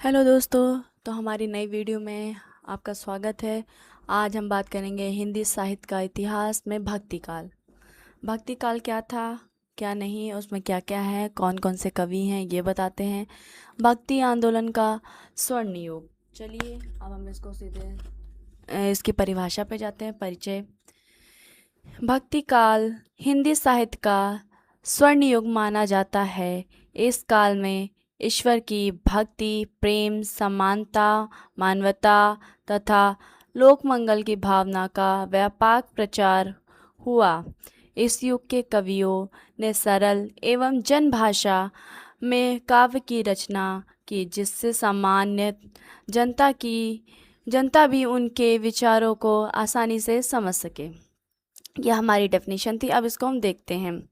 Hello दोस्तों। तो हमारी नई वीडियो में आपका स्वागत है। आज हम बात करेंगे हिंदी साहित्य का इतिहास में भक्ति काल। भक्ति काल क्या था, क्या नहीं, उसमें क्या क्या है, कौन कौन से कवि हैं, ये बताते हैं। भक्ति आंदोलन का स्वर्ण युग। चलिए अब हम इसको सीधे इसकी परिभाषा पे जाते हैं। परिचय। भक्ति काल हिंदी साहित्य का स्वर्ण युग माना जाता है। इस काल में ईश्वर की भक्ति, प्रेम, समानता, मानवता तथा लोकमंगल की भावना का व्यापक प्रचार हुआ। इस युग के कवियों ने सरल एवं जनभाषा में काव्य की रचना की, जिससे सामान्य जनता भी उनके विचारों को आसानी से समझ सके। यह हमारी डेफिनेशन थी। अब इसको हम देखते हैं।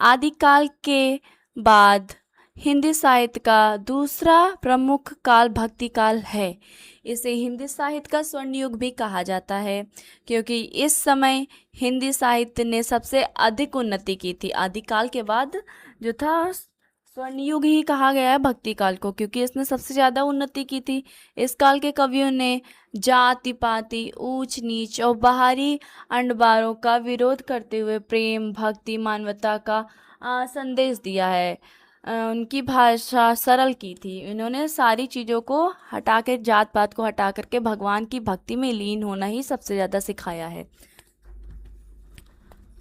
आदिकाल के बाद हिंदी साहित्य का दूसरा प्रमुख काल भक्ति काल है। इसे हिंदी साहित्य का स्वर्ण युग भी कहा जाता है, क्योंकि इस समय हिंदी साहित्य ने सबसे अधिक उन्नति की थी। आदिकाल के बाद जो था स्वर्ण युग ही कहा गया है भक्ति काल को, क्योंकि इसने सबसे ज़्यादा उन्नति की थी। इस काल के कवियों ने जाति पाति, ऊंच नीच और बाहरी अंडबारों का विरोध करते हुए प्रेम, भक्ति, मानवता का संदेश दिया है। उनकी भाषा सरल की थी। इन्होंने सारी चीज़ों को हटा के, जात पात को हटा करके भगवान की भक्ति में लीन होना ही सबसे ज़्यादा सिखाया है।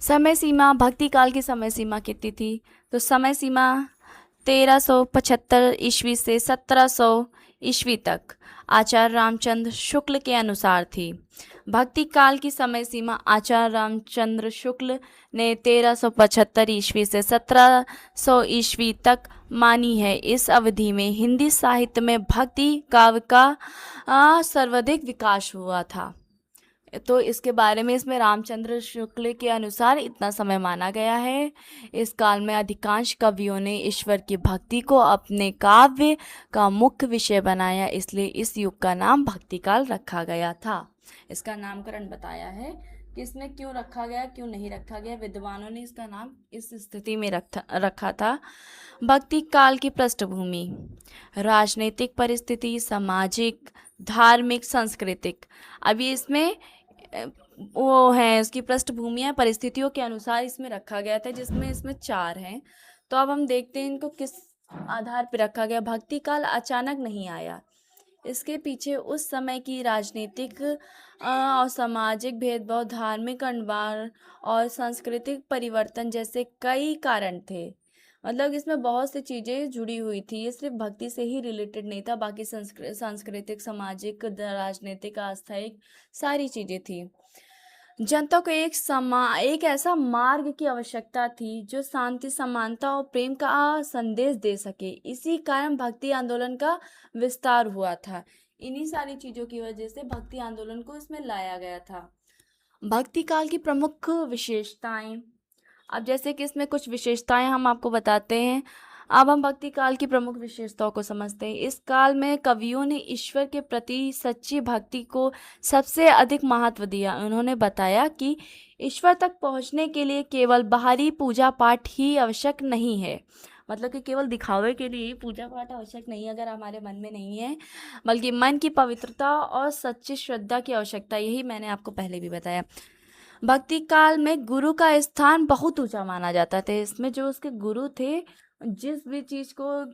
समय सीमा। भक्ति काल की समय सीमा कितनी थी? तो समय सीमा 1375 ईस्वी से 1700 ईस्वी तक आचार्य रामचंद्र शुक्ल के अनुसार थी। भक्ति काल की समय सीमा आचार्य रामचंद्र शुक्ल ने 1375 ईस्वी से 1700 ईस्वी तक मानी है। इस अवधि में हिंदी साहित्य में भक्ति काव्य का सर्वाधिक विकास हुआ था। तो इसके बारे में इसमें रामचंद्र शुक्ल के अनुसार इतना समय माना गया है। इस काल में अधिकांश कवियों ने ईश्वर की भक्ति को अपने काव्य का मुख्य विषय बनाया, इसलिए इस युग का नाम भक्ति काल रखा गया था। इसका नामकरण बताया है कि इसमें क्यों रखा गया, क्यों नहीं रखा गया। विद्वानों ने इसका नाम इस स्थिति में रखा था। भक्ति काल की पृष्ठभूमि। राजनीतिक परिस्थिति, सामाजिक, धार्मिक, सांस्कृतिक। अभी इसमें वो है, इसकी पृष्ठभूमियाँ परिस्थितियों के अनुसार इसमें रखा गया था, जिसमें इसमें 4 हैं। तो अब हम देखते हैं इनको किस आधार पर रखा गया। भक्ति काल अचानक नहीं आया। इसके पीछे उस समय की राजनीतिक और सामाजिक भेदभाव, धार्मिक अनबार और सांस्कृतिक परिवर्तन जैसे कई कारण थे। मतलब इसमें बहुत सी चीज़ें जुड़ी हुई थी। ये सिर्फ भक्ति से ही रिलेटेड नहीं था, बाकी सांस्कृतिक, सामाजिक, राजनीतिक, आस्थायिक सारी चीज़ें थी। जनता को एक ऐसा मार्ग की आवश्यकता थी जो शांति, समानता और प्रेम का संदेश दे सके। इसी कारण भक्ति आंदोलन का विस्तार हुआ था। इन्हीं सारी चीज़ों की वजह से भक्ति आंदोलन को इसमें लाया गया था। भक्ति काल की प्रमुख विशेषताएं। अब जैसे कि इसमें कुछ विशेषताएं हम आपको बताते हैं। अब हम भक्ति काल की प्रमुख विशेषताओं को समझते हैं। इस काल में कवियों ने ईश्वर के प्रति सच्ची भक्ति को सबसे अधिक महत्व दिया। उन्होंने बताया कि ईश्वर तक पहुंचने के लिए केवल बाहरी पूजा पाठ ही आवश्यक नहीं है। मतलब कि केवल दिखावे के लिए पूजा पाठ आवश्यक नहीं है, अगर हमारे मन में नहीं है, बल्कि मन की पवित्रता और सच्ची श्रद्धा की आवश्यकता। यही मैंने आपको पहले भी बताया। भक्ति काल में गुरु का स्थान बहुत ऊंचा माना जाता था। इसमें जो उसके गुरु थे, जिस भी चीज़ को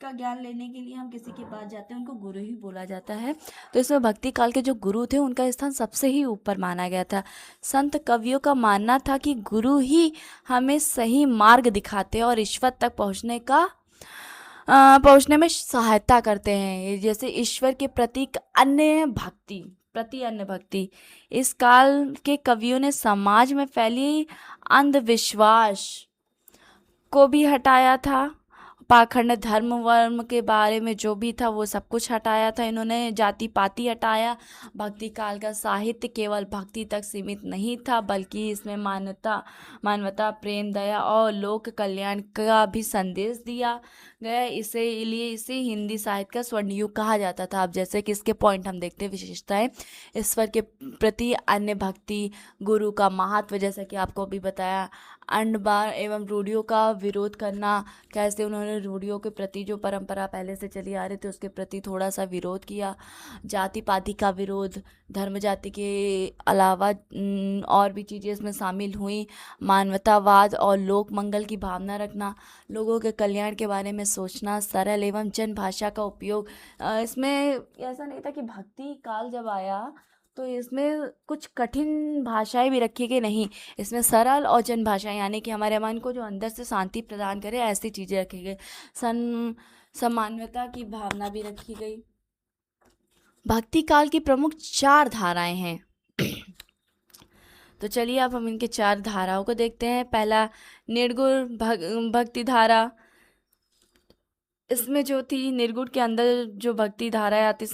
का ज्ञान लेने के लिए हम किसी के पास जाते हैं, उनको गुरु ही बोला जाता है। तो इसमें भक्ति काल के जो गुरु थे, उनका स्थान सबसे ही ऊपर माना गया था। संत कवियों का मानना था कि गुरु ही हमें सही मार्ग दिखाते हैं और ईश्वर तक पहुंचने में सहायता करते हैं। जैसे ईश्वर के प्रति अन्य भक्ति। इस काल के कवियों ने समाज में फैली अंधविश्वास को भी हटाया था। पाखंड, धर्म वर्म के बारे में जो भी था वो सब कुछ हटाया था इन्होंने। जाति पाति हटाया। भक्ति काल का साहित्य केवल भक्ति तक सीमित नहीं था, बल्कि इसमें मानवता, प्रेम, दया और लोक कल्याण का भी संदेश दिया। गया, इसीलिए इसे हिंदी साहित्य का स्वर्ण युग कहा जाता था। अब जैसे कि इसके पॉइंट हम देखते हैं, विशेषताएं। ईश्वर के प्रति अन्य भक्ति, गुरु का महत्व, जैसा कि आपको अभी बताया, अंडबार एवं रूढ़ियों का विरोध करना, कैसे उन्होंने रूढ़ियों के प्रति जो परंपरा पहले से चली आ रही थी उसके प्रति थोड़ा सा विरोध किया। जाति पाति का विरोध, धर्म जाति के अलावा और भी चीज़ें इसमें शामिल हुई। मानवतावाद और लोक मंगल की भावना रखना, लोगों के कल्याण के बारे में सोचना, सरल एवं जन भाषा का उपयोग। इसमें ऐसा नहीं था कि भक्ति काल जब आया तो इसमें कुछ कठिन भाषाएं भी रखी गई, नहीं, इसमें सरल और जन भाषाएं, यानी कि हमारे मन को जो अंदर से शांति प्रदान करे ऐसी चीज़ें रखी गई। समानता की भावना भी रखी गई। भक्ति काल की प्रमुख 4 धाराएं हैं। तो चलिए अब हम इनके 4 धाराओं को देखते हैं। पहला, निर्गुण भक्ति धारा। इसमें जो थी निर्गुण के अंदर जो भक्ति धाराएं आती,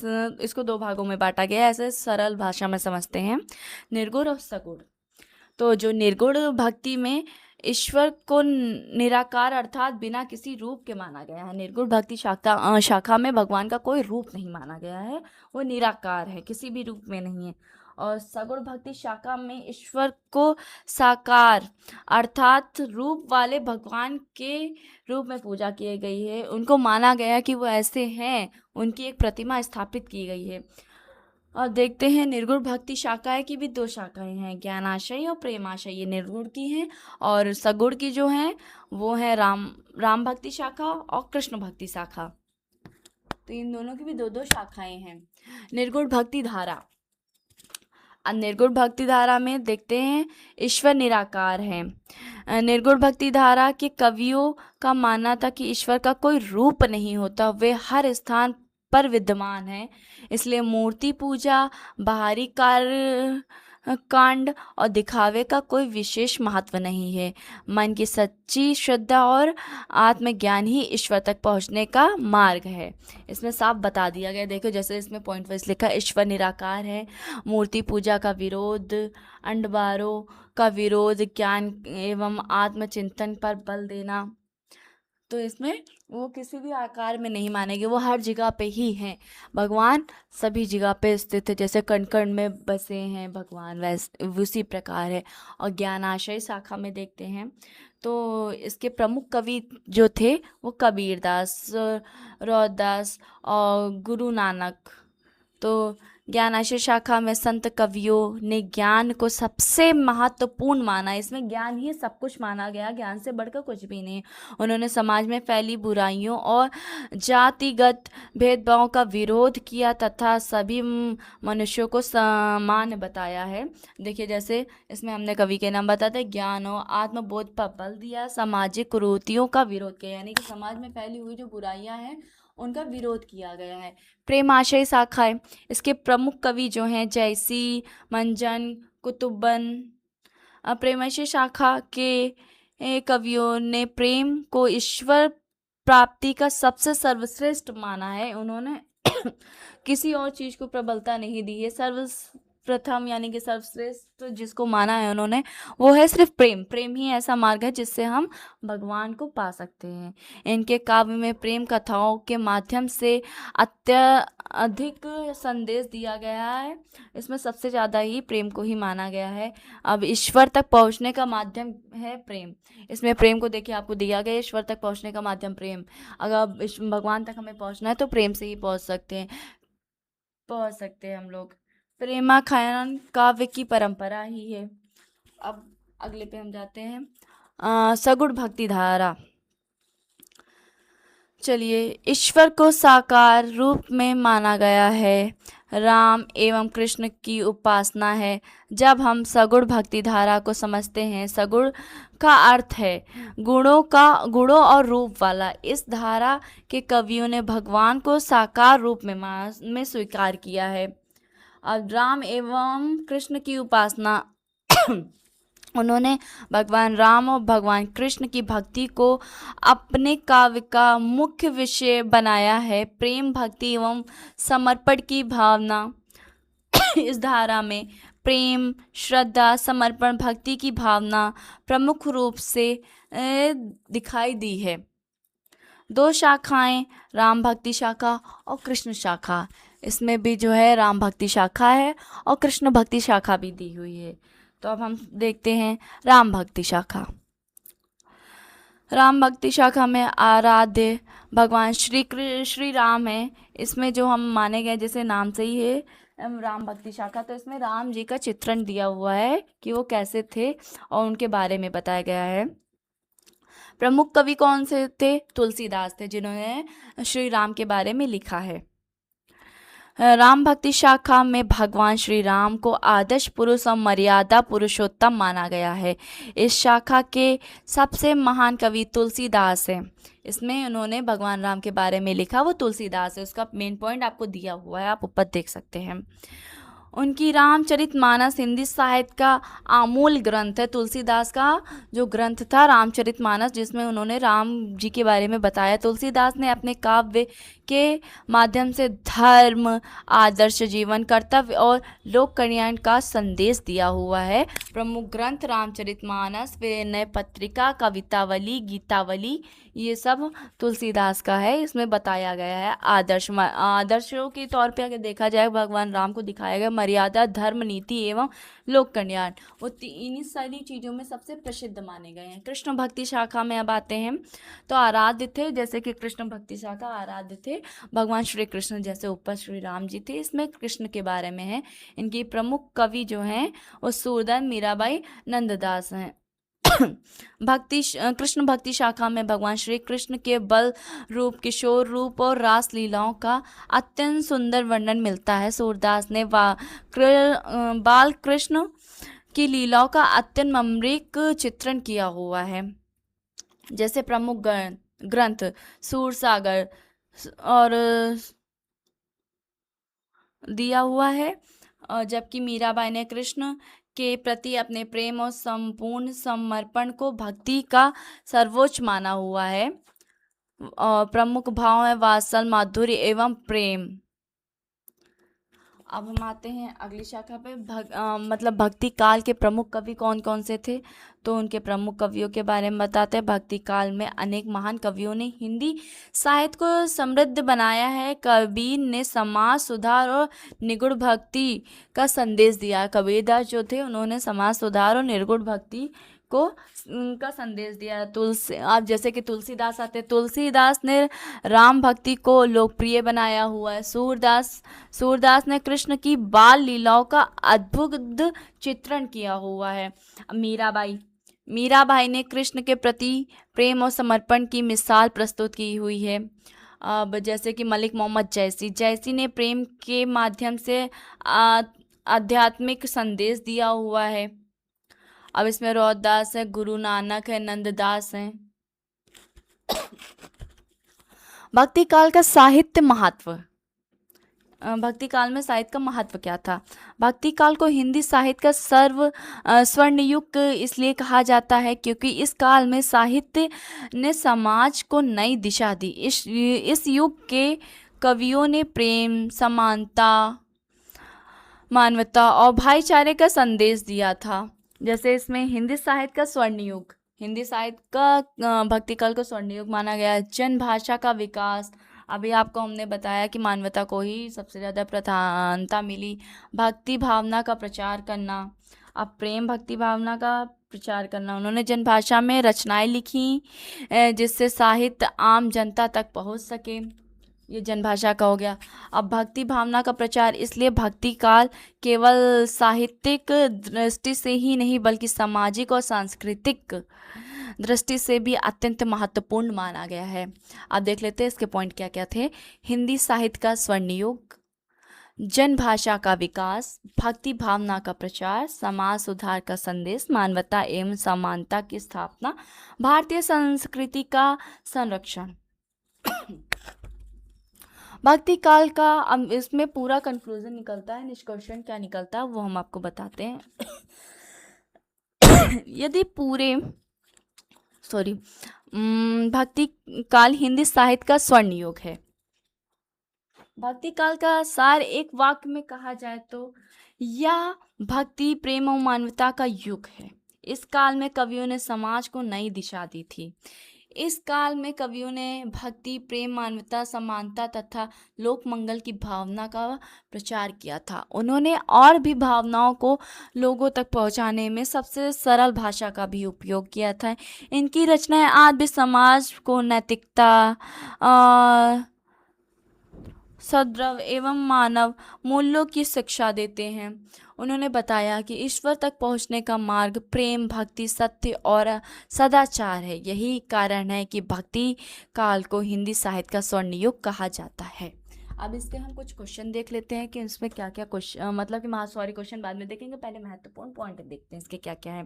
इसको 2 भागों में बांटा गया है, ऐसे सरल भाषा में समझते हैं, निर्गुण और सगुण। तो जो निर्गुण भक्ति में ईश्वर को निराकार अर्थात बिना किसी रूप के माना गया है। निर्गुण भक्ति शाखा में भगवान का कोई रूप नहीं माना गया है, वो निराकार है, किसी भी रूप में नहीं है। और सगुण भक्ति शाखा में ईश्वर को साकार अर्थात रूप वाले भगवान के रूप में पूजा की गई है, उनको माना गया कि वो ऐसे हैं, उनकी एक प्रतिमा स्थापित की गई है। और देखते हैं निर्गुण भक्ति शाखाएं की भी 2 शाखाएं हैं, ज्ञानाशय और प्रेमाशय, ये निर्गुण की हैं। और सगुण की जो हैं वो है राम भक्ति शाखा और कृष्ण भक्ति शाखा। तो इन दोनों की भी 2 शाखाएं हैं। निर्गुण भक्ति धारा, निर्गुण भक्ति धारा में देखते हैं ईश्वर निराकार है। निर्गुण भक्ति धारा के कवियों का मानना था कि ईश्वर का कोई रूप नहीं होता, वे हर स्थान पर विद्यमान है, इसलिए मूर्ति पूजा, बाहरी कार्य कांड और दिखावे का कोई विशेष महत्व नहीं है। मन की सच्ची श्रद्धा और आत्मज्ञान ही ईश्वर तक पहुंचने का मार्ग है। इसमें साफ बता दिया गया, देखो जैसे इसमें पॉइंट वाइज लिखा, ईश्वर निराकार है, मूर्ति पूजा का विरोध, अंडबारों का विरोध, ज्ञान एवं आत्मचिंतन पर बल देना। तो इसमें वो किसी भी आकार में नहीं मानेंगे, वो हर जगह पे ही हैं, भगवान सभी जगह पे स्थित है, जैसे कण कण में बसे हैं भगवान, वैसे उसी प्रकार है। और ज्ञानाशय शाखा में देखते हैं तो इसके प्रमुख कवि जो थे वो कबीरदास, रौदास और गुरु नानक। तो ज्ञानाशय शाखा में संत कवियों ने ज्ञान को सबसे महत्वपूर्ण माना, इसमें ज्ञान ही सब कुछ माना गया, ज्ञान से बढ़कर कुछ भी नहीं। उन्होंने समाज में फैली बुराइयों और जातिगत भेदभाव का विरोध किया तथा सभी मनुष्यों को समान बताया है। देखिए जैसे इसमें हमने कवि के नाम बताते, ज्ञान और आत्मबोध पर बल दिया, सामाजिक कुरीतियों का विरोध किया, यानी कि समाज में फैली हुई जो बुराइयां हैं उनका विरोध किया गया है। प्रेमाशय शाखा है, इसके प्रमुख कवि जो हैं जयसी, मंजन, कुतुबन। प्रेमाशय शाखा के कवियों ने प्रेम को ईश्वर प्राप्ति का सबसे सर्वश्रेष्ठ माना है, उन्होंने किसी और चीज को प्रबलता नहीं दी है, सर्वप्रथम यानी कि सर्वश्रेष्ठ जिसको माना है उन्होंने वो है सिर्फ प्रेम। प्रेम ही ऐसा मार्ग है जिससे हम भगवान को पा सकते हैं। इनके काव्य में प्रेम कथाओं के माध्यम से अत्यधिक संदेश दिया गया है, इसमें सबसे ज़्यादा ही प्रेम को ही माना गया है। अब ईश्वर तक पहुंचने का माध्यम है प्रेम, इसमें प्रेम को देखिए आपको दिया गया, ईश्वर तक पहुंचने का माध्यम प्रेम। अगर भगवान तक हमें पहुंचना है तो प्रेम से ही पहुंच सकते हैं हम लोग। प्रेमाख्यान काव्य की परंपरा ही है। अब अगले पे हम जाते हैं, सगुण भक्ति धारा। चलिए, ईश्वर को साकार रूप में माना गया है, राम एवं कृष्ण की उपासना है। जब हम सगुण भक्ति धारा को समझते हैं, सगुण का अर्थ है गुणों और रूप वाला। इस धारा के कवियों ने भगवान को साकार रूप में स्वीकार किया है। अब राम एवं कृष्ण की उपासना उन्होंने भगवान राम और भगवान कृष्ण की भक्ति को अपने काव्य का मुख्य विषय बनाया है। प्रेम, भक्ति एवं समर्पण की भावना इस धारा में प्रेम, श्रद्धा, समर्पण, भक्ति की भावना प्रमुख रूप से दिखाई दी है। दो शाखाएं, राम भक्ति शाखा और कृष्ण शाखा। इसमें भी जो है राम भक्ति शाखा है और कृष्ण भक्ति शाखा भी दी हुई है। तो अब हम देखते हैं राम भक्ति शाखा। राम भक्ति शाखा में आराध्य भगवान श्री राम है। इसमें जो हम माने गए, जैसे नाम से ही है राम भक्ति शाखा, तो इसमें राम जी का चित्रण दिया हुआ है कि वो कैसे थे और उनके बारे में बताया गया है। प्रमुख कवि कौन से थे? तुलसीदास थे, जिन्होंने श्री राम के बारे में लिखा है। राम भक्ति शाखा में भगवान श्री राम को आदर्श पुरुष और मर्यादा पुरुषोत्तम माना गया है। इस शाखा के सबसे महान कवि तुलसीदास हैं। इसमें उन्होंने भगवान राम के बारे में लिखा, वो तुलसीदास है। उसका मेन पॉइंट आपको दिया हुआ है, आप ऊपर देख सकते हैं। उनकी रामचरितमानस हिंदी साहित्य का आमूल ग्रंथ है। तुलसीदास का जो ग्रंथ था रामचरितमानस, जिसमें उन्होंने राम जी के बारे में बताया। तुलसीदास ने अपने काव्य के माध्यम से धर्म, आदर्श जीवन, कर्तव्य और लोक कल्याण का संदेश दिया हुआ है। प्रमुख ग्रंथ रामचरितमानस, विनय पत्रिका, कवितावली, गीतावली, ये सब तुलसीदास का है। इसमें बताया गया है आदर्शों के तौर पे अगर देखा जाए, भगवान राम को दिखाया गया मर्यादा, धर्म, नीति एवं लोक कल्याण। वो इन्हीं सारी चीज़ों में सबसे प्रसिद्ध माने गए हैं। कृष्ण भक्ति शाखा में अब आते हैं, तो आराध्य थे, जैसे कि कृष्ण भक्ति शाखा आराध्य थे भगवान श्री कृष्ण, जैसे ऊपर श्री राम जी थे, इसमें कृष्ण के बारे में है। इनकी प्रमुख कवि जो हैं वो सूरदास, मीराबाई, नंददास हैं। कृष्ण भक्ति शाखा में भगवान श्री कृष्ण के बल रूप, किशोर रूप और रास लीलाओं का अत्यंत सुंदर वर्णन मिलता है। सूरदास ने बाल कृष्ण की लीलाओं का अत्यंत मर्मिक चित्रण किया हुआ है। जैसे प्रमुख ग्रंथ सूरसागर और दिया हुआ है, जबकि मीराबाई ने कृष्ण के प्रति अपने प्रेम और संपूर्ण समर्पण को भक्ति का सर्वोच्च माना हुआ है। प्रमुख भाव है वात्सल, माधुर्य एवं प्रेम। अब हम आते हैं अगली शाखा पे। मतलब भक्ति काल के प्रमुख कवि कौन कौन से थे, तो उनके प्रमुख कवियों के बारे में बताते हैं। भक्ति काल में अनेक महान कवियों ने हिंदी साहित्य को समृद्ध बनाया है। कबीर ने समाज सुधार और निगुण भक्ति का संदेश दिया। कबीरदास जो थे, उन्होंने समाज सुधार और निर्गुण भक्ति को उनका संदेश दिया। आप जैसे कि तुलसीदास आते, तुलसीदास ने राम भक्ति को लोकप्रिय बनाया हुआ है। सूरदास ने कृष्ण की बाल लीलाओं का अद्भुत चित्रण किया हुआ है। मीराबाई ने कृष्ण के प्रति प्रेम और समर्पण की मिसाल प्रस्तुत की हुई है। अब जैसे कि मलिक मोहम्मद जैसी ने प्रेम के माध्यम से आध्यात्मिक संदेश दिया हुआ है। अब इसमें रौदास है, गुरु नानक है, नंददास हैं। भक्ति काल का साहित्य महत्व। भक्ति काल में साहित्य का महत्व क्या था? भक्ति काल को हिंदी साहित्य का स्वर्ण युग इसलिए कहा जाता है क्योंकि इस काल में साहित्य ने समाज को नई दिशा दी। इस युग के कवियों ने प्रेम, समानता, मानवता और भाईचारे का संदेश दिया था। जैसे इसमें हिंदी साहित्य का स्वर्ण युग, हिंदी साहित्य का भक्ति काल को स्वर्ण युग माना गया है। जन भाषा का विकास, अभी आपको हमने बताया कि मानवता को ही सबसे ज़्यादा प्रधानता मिली। भक्ति भावना का प्रचार करना, अब प्रेम भक्ति भावना का प्रचार करना। उन्होंने जन भाषा में रचनाएं लिखी जिससे साहित्य आम जनता तक पहुंच सके। ये जनभाषा का हो गया। अब भक्ति भावना का प्रचार, इसलिए भक्ति काल केवल साहित्यिक दृष्टि से ही नहीं बल्कि सामाजिक और सांस्कृतिक दृष्टि से भी अत्यंत महत्वपूर्ण माना गया है। अब देख लेते हैं इसके पॉइंट क्या क्या थे। हिंदी साहित्य का स्वर्ण युग, जन भाषा का विकास, भक्ति भावना का प्रचार, समाज सुधार का संदेश, मानवता एवं समानता की स्थापना, भारतीय संस्कृति का संरक्षण। भक्ति काल का अब इसमें पूरा कंक्लूजन निकलता है, निष्कर्षण क्या निकलता है वो हम आपको बताते हैं। यदि भक्ति काल हिंदी साहित्य का स्वर्ण युग है। भक्ति काल का सार एक वाक्य में कहा जाए तो यह भक्ति, प्रेम और मानवता का युग है। इस काल में कवियों ने समाज को नई दिशा दी थी। इस काल में कवियों ने भक्ति, प्रेम, मानवता, समानता तथा लोक मंगल की भावना का प्रचार किया था। उन्होंने और भी भावनाओं को लोगों तक पहुंचाने में सबसे सरल भाषा का भी उपयोग किया था। इनकी रचनाएं आज भी समाज को नैतिकता, सद्भाव एवं मानव मूल्यों की शिक्षा देते हैं। उन्होंने बताया कि ईश्वर तक पहुंचने का मार्ग प्रेम, भक्ति, सत्य और सदाचार है। यही कारण है कि भक्ति काल को हिंदी साहित्य का स्वर्ण युग कहा जाता है। अब इसके हम कुछ क्वेश्चन देख लेते हैं कि इसमें क्या क्या क्वेश्चन, मतलब कि सॉरी क्वेश्चन बाद में देखेंगे, पहले महत्वपूर्ण पॉइंट देखते हैं इसके क्या क्या है।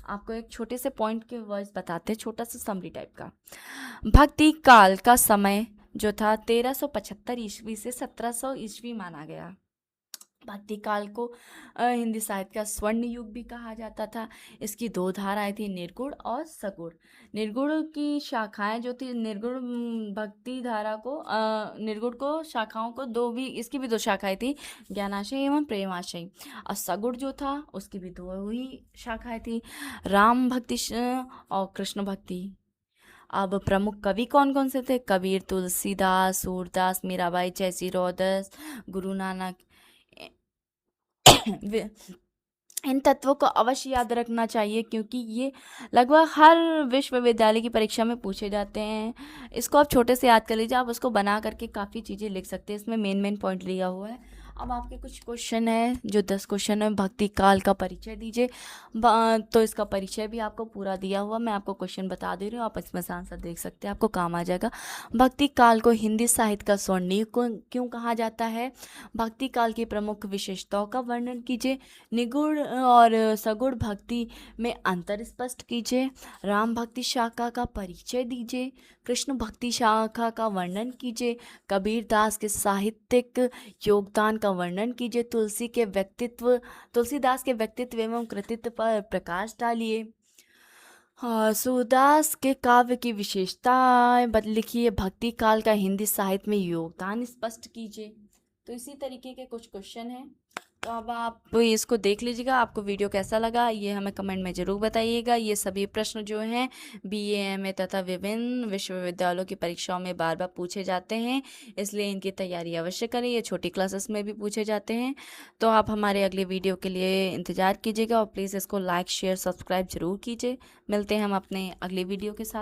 आपको एक छोटे से पॉइंट के वर्ड्स बताते हैं, छोटा सा समरी टाइप का। भक्ति काल का समय जो था 1375 ईस्वी से 1700 ईस्वी माना गया। भक्ति काल को हिंदी साहित्य का स्वर्ण युग भी कहा जाता था। इसकी दो धाराएं थी, निर्गुण और सगुण। निर्गुण की शाखाएं जो थी, निर्गुण भक्ति धारा को निर्गुण को शाखाओं को इसकी भी दो शाखाएं थी, ज्ञानाशय एवं प्रेमाशय। और सगुण जो था उसकी भी दो ही शाखाएं थी, राम भक्ति और कृष्ण भक्ति। अब प्रमुख कवि कौन कौन से थे? Kabir, Tulsidas, Surdas, Mirabai, JC roads, Guru Nanak. इन तत्वों को अवश्य याद रखना चाहिए क्योंकि ये लगभग हर विश्वविद्यालय की परीक्षा में पूछे जाते हैं। इसको आप छोटे से याद कर लीजिए, आप उसको बना करके काफ़ी चीज़ें लिख सकते हैं। इसमें मेन पॉइंट लिया हुआ है। अब आपके कुछ क्वेश्चन है, जो 10 क्वेश्चन है। भक्ति काल का परिचय दीजिए। तो इसका परिचय भी आपको पूरा दिया हुआ, मैं आपको क्वेश्चन बता दे रही हूँ, आप इसमें से आंसर देख सकते हैं, आपको काम आ जाएगा। भक्ति काल को हिंदी साहित्य का स्वर्ण युग क्यों कहा जाता है? भक्ति काल की प्रमुख विशेषताओं का वर्णन कीजिए। निगुण और सगुण भक्ति में अंतर स्पष्ट कीजिए। राम भक्ति शाखा का परिचय दीजिए। कृष्ण भक्ति शाखा का वर्णन कीजिए। कबीर दास के साहित्यिक योगदान का वर्णन कीजिए। तुलसीदास के व्यक्तित्व एवं कृतित्व पर प्रकाश डालिए। सूरदास के काव्य की विशेषताएं लिखिए। भक्ति काल का हिंदी साहित्य में योगदान स्पष्ट कीजिए। तो इसी तरीके के कुछ क्वेश्चन हैं, तो अब आप इसको देख लीजिएगा। आपको वीडियो कैसा लगा ये हमें कमेंट में ज़रूर बताइएगा। ये सभी प्रश्न जो हैं BA MA तथा विभिन्न विश्वविद्यालयों की परीक्षाओं में बार बार पूछे जाते हैं, इसलिए इनकी तैयारी अवश्य करें। ये छोटी क्लासेस में भी पूछे जाते हैं। तो आप हमारे अगले वीडियो के लिए इंतज़ार कीजिएगा और प्लीज़ इसको लाइक, शेयर, सब्सक्राइब ज़रूर कीजिए। मिलते हैं हम अपने अगले वीडियो के साथ।